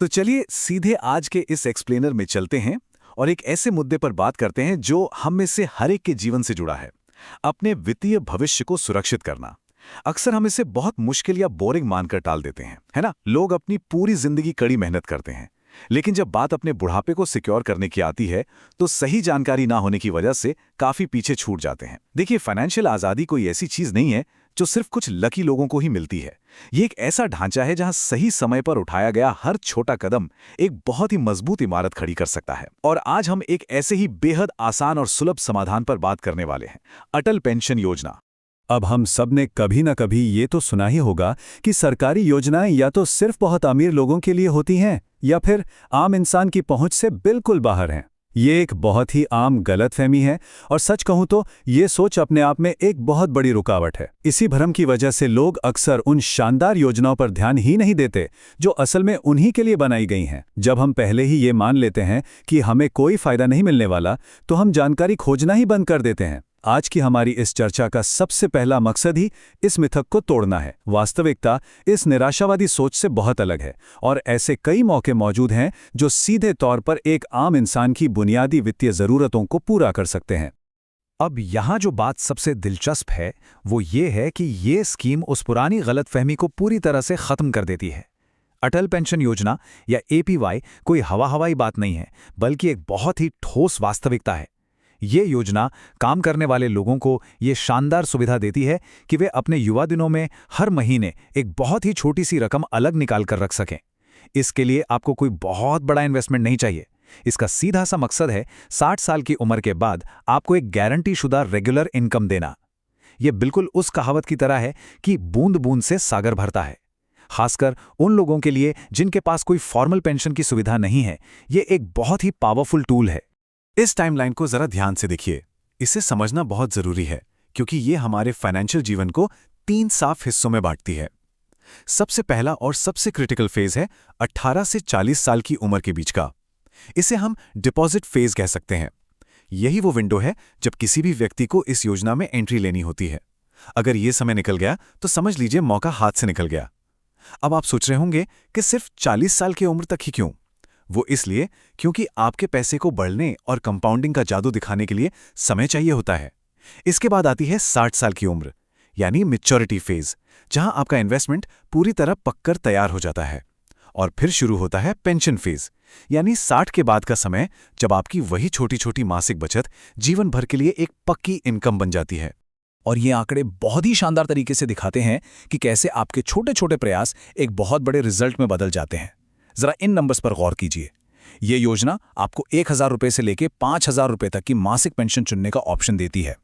तो चलिए सीधे आज के इस एक्सप्लेनर में चलते हैं और एक ऐसे मुद्दे पर बात करते हैं जो हम में से हर एक के जीवन से जुड़ा है। अपने वित्तीय भविष्य को सुरक्षित करना। अक्सर हम इसे बहुत मुश्किल या बोरिंग मानकर टाल देते हैं, है ना? लोग अपनी पूरी जिंदगी कड़ी मेहनत करते हैं, लेकिन जब बात अपने बुढ़ापे को सिक्योर करने की आती है तो सही जानकारी ना होने की वजह से काफी पीछे छूट जाते हैं। देखिए, फाइनेंशियल आजादी कोई ऐसी चीज नहीं है जो सिर्फ कुछ लकी लोगों को ही मिलती है। ये एक ऐसा ढांचा है जहां सही समय पर उठाया गया हर छोटा कदम एक बहुत ही मजबूत इमारत खड़ी कर सकता है। और आज हम एक ऐसे ही बेहद आसान और सुलभ समाधान पर बात करने वाले हैं, अटल पेंशन योजना। अब हम सब ने कभी न कभी ये तो सुना ही होगा कि सरकारी योजनाएं या तो सिर्फ बहुत अमीर लोगों के लिए होती हैं या फिर आम इंसान की पहुंच से बिल्कुल बाहर हैं। ये एक बहुत ही आम गलतफहमी है और सच कहूं तो ये सोच अपने आप में एक बहुत बड़ी रुकावट है। इसी भ्रम की वजह से लोग अक्सर उन शानदार योजनाओं पर ध्यान ही नहीं देते जो असल में उन्हीं के लिए बनाई गई हैं। जब हम पहले ही ये मान लेते हैं कि हमें कोई फायदा नहीं मिलने वाला, तो हम जानकारी खोजना ही बंद कर देते हैं। आज की हमारी इस चर्चा का सबसे पहला मकसद ही इस मिथक को तोड़ना है। वास्तविकता इस निराशावादी सोच से बहुत अलग है और ऐसे कई मौके मौजूद हैं जो सीधे तौर पर एक आम इंसान की बुनियादी वित्तीय ज़रूरतों को पूरा कर सकते हैं। अब यहाँ जो बात सबसे दिलचस्प है वो ये है कि ये स्कीम उस पुरानी गलतफहमी को पूरी तरह से खत्म कर देती है। अटल पेंशन योजना या एपीवाई कोई हवाई बात नहीं है, बल्कि एक बहुत ही ठोस वास्तविकता है। ये योजना काम करने वाले लोगों को ये शानदार सुविधा देती है कि वे अपने युवा दिनों में हर महीने एक बहुत ही छोटी सी रकम अलग निकाल कर रख सकें। इसके लिए आपको कोई बहुत बड़ा इन्वेस्टमेंट नहीं चाहिए। इसका सीधा सा मकसद है 60 साल की उम्र के बाद आपको एक गारंटी शुदा रेगुलर इनकम देना। यह बिल्कुल उस कहावत की तरह है कि बूंद बूंद से सागर भरता है। खासकर उन लोगों के लिए जिनके पास कोई फॉर्मल पेंशन की सुविधा नहीं है, ये एक बहुत ही पावरफुल टूल है। इस टाइमलाइन को जरा ध्यान से देखिए। इसे समझना बहुत जरूरी है क्योंकि ये हमारे फाइनेंशियल जीवन को 3 साफ हिस्सों में बांटती है। सबसे पहला और सबसे क्रिटिकल फेज है 18 से 40 साल की उम्र के बीच का। इसे हम डिपॉजिट फेज कह सकते हैं। यही वो विंडो है जब किसी भी व्यक्ति को इस योजना में एंट्री लेनी होती है। अगर ये समय निकल गया तो समझ लीजिए मौका हाथ से निकल गया। अब आप सोच रहे होंगे कि सिर्फ 40 साल की उम्र तक ही क्यों? वो इसलिए क्योंकि आपके पैसे को बढ़ने और कंपाउंडिंग का जादू दिखाने के लिए समय चाहिए होता है। इसके बाद आती है 60 साल की उम्र, यानी मैच्योरिटी फेज, जहां आपका इन्वेस्टमेंट पूरी तरह पककर तैयार हो जाता है। और फिर शुरू होता है पेंशन फेज, यानी 60 के बाद का समय, जब आपकी वही छोटी छोटी मासिक बचत जीवन भर के लिए एक पक्की इनकम बन जाती है। और ये आंकड़े बहुत ही शानदार तरीके से दिखाते हैं कि कैसे आपके छोटे छोटे प्रयास एक बहुत बड़े रिजल्ट में बदल जाते हैं। जरा इन नंबर्स पर गौर कीजिए। ये योजना आपको 1000 रुपये से लेकर 5000 रुपये तक की मासिक पेंशन चुनने का ऑप्शन देती है।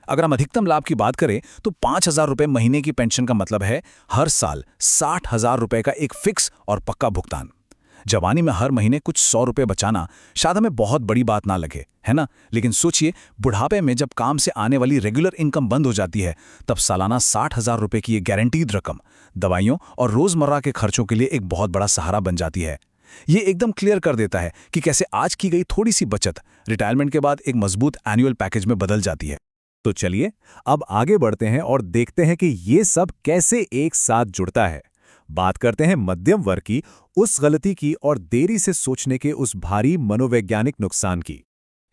अगर हम अधिकतम लाभ की बात करें तो 5000 रुपये महीने की पेंशन का मतलब है हर साल 60,000 रुपये का एक फिक्स और पक्का भुगतान। जवानी में हर महीने कुछ 100 रुपये बचाना शायद हमें बहुत बड़ी बात ना लगे, है ना? लेकिन सोचिए, बुढ़ापे में जब काम से आने वाली रेगुलर इनकम बंद हो जाती है, तब सालाना 60,000 रुपये की ये गारंटीड रकम दवाइयों और रोजमर्रा के खर्चों के लिए एक बहुत बड़ा सहारा बन जाती है। ये एकदम क्लियर कर देता है कि कैसे आज की गई थोड़ी सी बचत रिटायरमेंट के बाद एक मजबूत एनुअल पैकेज में बदल जाती है। तो चलिए अब आगे बढ़ते हैं और देखते हैं कि ये सब कैसे एक साथ जुड़ता है। बात करते हैं मध्यम वर्ग की उस गलती की और देरी से सोचने के उस भारी मनोवैज्ञानिक नुकसान की।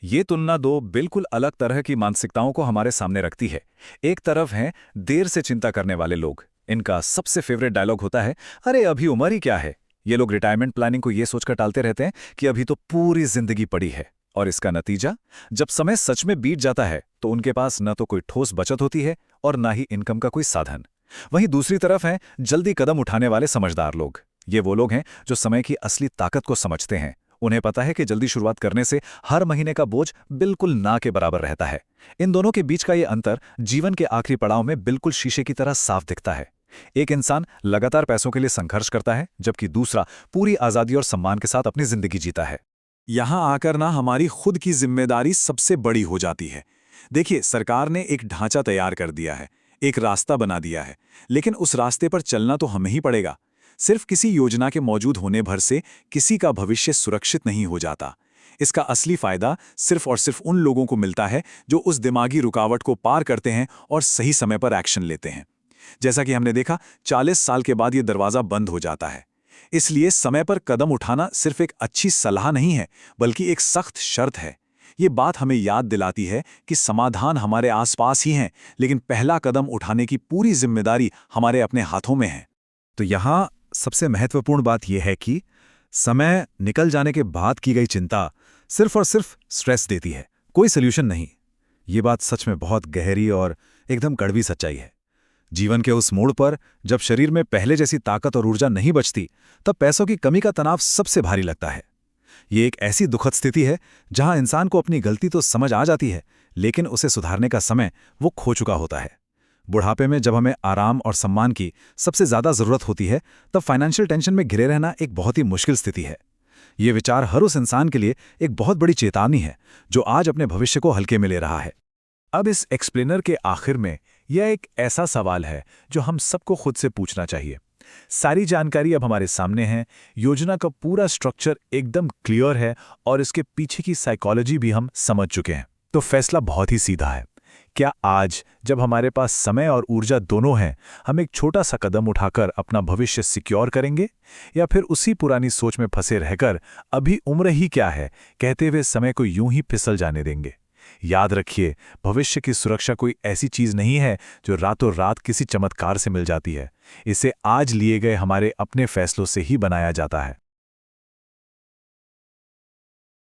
ये तुलना दो बिल्कुल अलग तरह की मानसिकताओं को हमारे सामने रखती है। एक तरफ हैं देर से चिंता करने वाले लोग। इनका सबसे फेवरेट डायलॉग होता है, अरे अभी उम्र ही क्या है। ये लोग रिटायरमेंट प्लानिंग को ये सोचकर टालते रहते हैं कि अभी तो पूरी जिंदगी पड़ी है। और इसका नतीजा, जब समय सच में बीत जाता है तो उनके पास न तो कोई ठोस बचत होती है और न ही इनकम का कोई साधन। वहीं दूसरी तरफ हैं जल्दी कदम उठाने वाले समझदार लोग। ये वो लोग हैं जो समय की असली ताकत को समझते हैं। उन्हें पता है कि जल्दी शुरुआत करने से हर महीने का बोझ बिल्कुल ना के बराबर रहता है। इन दोनों के बीच का ये अंतर जीवन के आखिरी पड़ाव में बिल्कुल शीशे की तरह साफ दिखता है। एक इंसान लगातार पैसों के लिए संघर्ष करता है, जबकि दूसरा पूरी आजादी और सम्मान के साथ अपनी जिंदगी जीता है। यहां आकर ना हमारी खुद की जिम्मेदारी सबसे बड़ी हो जाती है। देखिए, सरकार ने एक ढांचा तैयार कर दिया है, एक रास्ता बना दिया है, लेकिन उस रास्ते पर चलना तो हमें ही पड़ेगा। सिर्फ किसी योजना के मौजूद होने भर से किसी का भविष्य सुरक्षित नहीं हो जाता। इसका असली फायदा सिर्फ और सिर्फ उन लोगों को मिलता है जो उस दिमागी रुकावट को पार करते हैं और सही समय पर एक्शन लेते हैं। जैसा कि हमने देखा, 40 साल के बाद ये दरवाजा बंद हो जाता है। इसलिए समय पर कदम उठाना सिर्फ एक अच्छी सलाह नहीं है, बल्कि एक सख्त शर्त है। ये बात हमें याद दिलाती है कि समाधान हमारे आसपास ही हैं, लेकिन पहला कदम उठाने की पूरी जिम्मेदारी हमारे अपने हाथों में है। तो यहाँ सबसे महत्वपूर्ण बात यह है कि समय निकल जाने के बाद की गई चिंता सिर्फ और सिर्फ स्ट्रेस देती है, कोई सल्यूशन नहीं। ये बात सच में बहुत गहरी और एकदम कड़वी सच्चाई है। जीवन के उस मोड़ पर जब शरीर में पहले जैसी ताकत और ऊर्जा नहीं बचती, तब पैसों की कमी का तनाव सबसे भारी लगता है। ये एक ऐसी दुखद स्थिति है जहां इंसान को अपनी गलती तो समझ आ जाती है, लेकिन उसे सुधारने का समय वो खो चुका होता है। बुढ़ापे में जब हमें आराम और सम्मान की सबसे ज्यादा जरूरत होती है, तब फाइनेंशियल टेंशन में घिरे रहना एक बहुत ही मुश्किल स्थिति है। ये विचार हर उस इंसान के लिए एक बहुत बड़ी चेतावनी है जो आज अपने भविष्य को हल्के में ले रहा है। अब इस एक्सप्लेनर के आखिर में यह एक ऐसा सवाल है जो हम सबको खुद से पूछना चाहिए। सारी जानकारी अब हमारे सामने है, योजना का पूरा स्ट्रक्चर एकदम क्लियर है और इसके पीछे की साइकोलॉजी भी हम समझ चुके हैं। तो फैसला बहुत ही सीधा है। क्या आज, जब हमारे पास समय और ऊर्जा दोनों हैं, हम एक छोटा सा कदम उठाकर अपना भविष्य सिक्योर करेंगे, या फिर उसी पुरानी सोच में फंसे रहकर अभी उम्र ही क्या है कहते हुए समय को यूं ही फिसल जाने देंगे? याद रखिए, भविष्य की सुरक्षा कोई ऐसी चीज नहीं है जो रातों रात किसी चमत्कार से मिल जाती है। इसे आज लिए गए हमारे अपने फैसलों से ही बनाया जाता है।